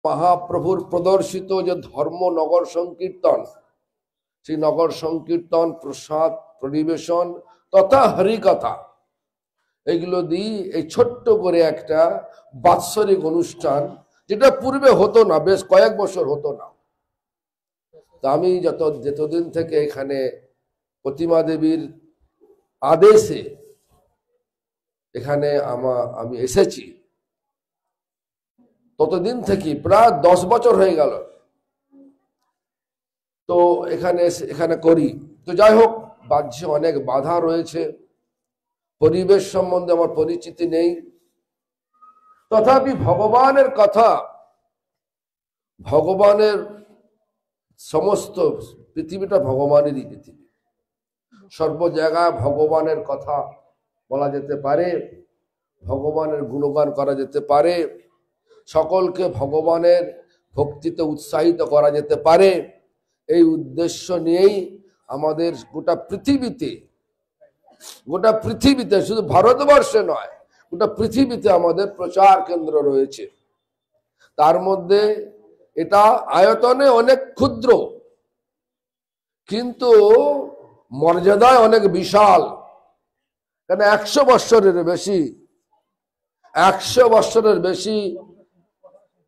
মহাপ্রভুর প্রদর্শিত যে ধর্ম নগর সংকীর্তন, সেই নগর সংকীর্তন, প্রসাদ পরিবেশন তথা হরিকথা, এগুলো দিয়ে এই ছোট্ট করে একটা বাৎসরিক অনুষ্ঠান, যেটা পূর্বে হতো না, বেশ কয়েক বছর হতো না। তা আমি যতদিন থেকে এখানে প্রতিমা দেবীর আদেশে এখানে আমি এসেছি, ততদিন থেকে প্রায় 10 বছর হয়ে গেল তো এখানে করি। তো যাই হোক, বাহ্যে অনেক বাধা রয়েছে, পরিবেশ সম্বন্ধে আমার পরিচিতি নেই, তথাপি ভগবানের কথা, ভগবানের সমস্ত পৃথিবীটা ভগবানেরই পৃথিবী, সর্ব জায়গায় ভগবানের কথা বলা যেতে পারে, ভগবানের গুণগান করা যেতে পারে, সকলকে ভগবানের ভক্তিতে উৎসাহিত করা যেতে পারে, এই উদ্দেশ্য নিয়েই আমাদের গোটা পৃথিবীতে শুধু ভারতবর্ষে নয়, গোটা পৃথিবীতে আমাদের প্রচার কেন্দ্র রয়েছে। তার মধ্যে এটা আয়তনে অনেক ক্ষুদ্র, কিন্তু মর্যাদায় অনেক বিশাল। কেন 100 বৎসরের বেশি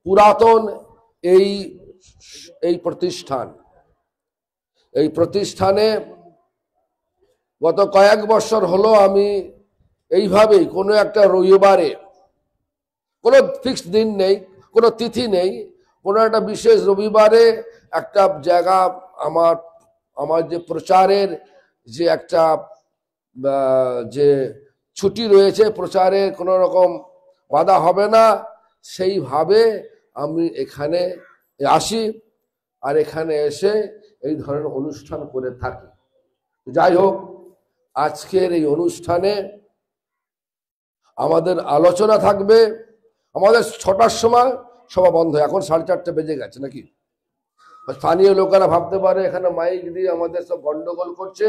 পুরাতন এই প্রতিষ্ঠানে গত কয়েক বছর হলো আমি এইভাবেই কোনো একটা রবিবারে, কোনো ফিক্সড দিন নেই, কোনো তিথি নেই, কোনো একটা বিশেষ রবিবারে একটা জায়গা, আমার যে প্রচারের যে একটা যে ছুটি রয়েছে, প্রচারে কোনো রকম বাধা হবে না, সেইভাবে আমি এখানে আসি আর এখানে এসে এই ধরনের অনুষ্ঠান করে থাকি। যাই হোক, আজকের এই অনুষ্ঠানে আমাদের আলোচনা থাকবে। আমাদের 6টার সময় সভা বন্ধ হয়, এখন 4:30 বেজে গেছে নাকি। স্থানীয় লোকেরা ভাবতে পারে এখানে মাইক দিয়ে আমাদের সব গন্ডগোল করছে।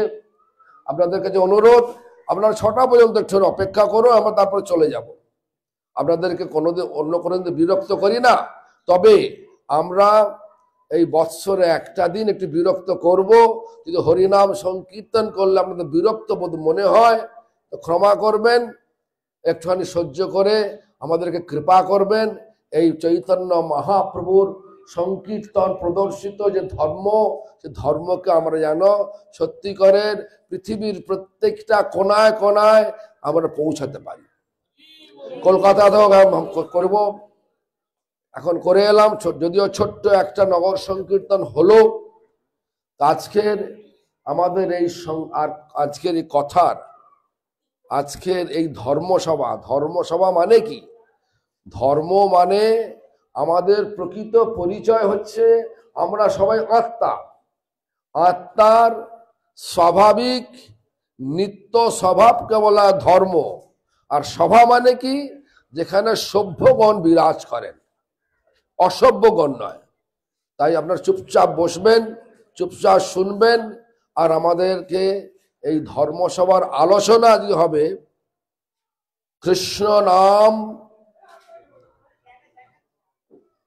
আপনাদের কাছে অনুরোধ, আপনারা 6টা পর্যন্ত একটু অপেক্ষা করো, আমরা তারপরে চলে যাব। আপনাদেরকে অন্য কোনোদিন বিরক্ত করি না, তবে আমরা এই বৎসরে একটা দিন একটু বিরক্ত করব। যদি হরিনাম সংকীর্তন করলে আপনাদের বিরক্ত বোধ মনে হয় তো ক্ষমা করবেন, একটুখানি সহ্য করে আমাদেরকে কৃপা করবেন। এই চৈতন্য মহাপ্রভুর সংকীর্তন প্রদর্শিত যে ধর্ম, সে ধর্মকে আমরা যেন সত্যিকারের পৃথিবীর প্রত্যেকটা কোনায় কোনায় আমরা পৌঁছাতে পারি। কলকাতাতেও করব, এখন করে এলাম, যদিও ছোট্ট একটা নগর সংকীর্তন হলো। আজকের আমাদের আজকের এই কথার, আজকের এই ধর্মসভা মানে কি? ধর্ম মানে আমাদের প্রকৃত পরিচয় হচ্ছে আমরা সবাই আত্মা, আত্মার স্বাভাবিক নিত্য স্বভাবকে বলা ধর্ম। আর সভা মানে কি? যেখানে সভ্যগণ বিরাজ করেন, অসভ্যগণ নয়। তাই আপনার চুপচাপ বসবেন, চুপচাপ শুনবেন, আর আমাদেরকে এই ধর্মসভার আলোচনা আজকে হবে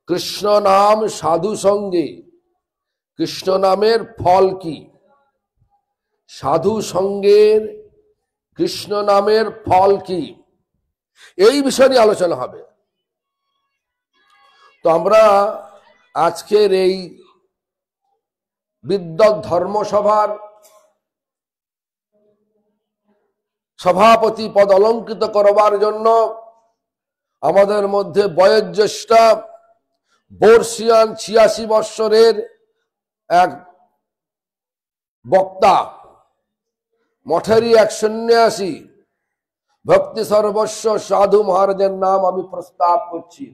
কৃষ্ণ নাম সাধু সঙ্গে, কৃষ্ণ নামের ফল কি, সাধু সঙ্গের কৃষ্ণ নামের ফল কি, এই বিষয় নিয়ে আলোচনা হবে। তো আমরা আজকের এই বিদ্বৎ ধর্মসভার সভাপতি পদ অলঙ্কৃত করবার জন্য আমাদের মধ্যে বয়োজ্যেষ্ঠ বর্ষিয়ান 86 বৎসরের এক বক্তা, মঠেরই এক সন্ন্যাসী, ভক্তি সর্বস্ব সাধু মহারাজের নাম আমি প্রস্তাব করছি।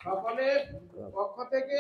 সকলের পক্ষ থেকে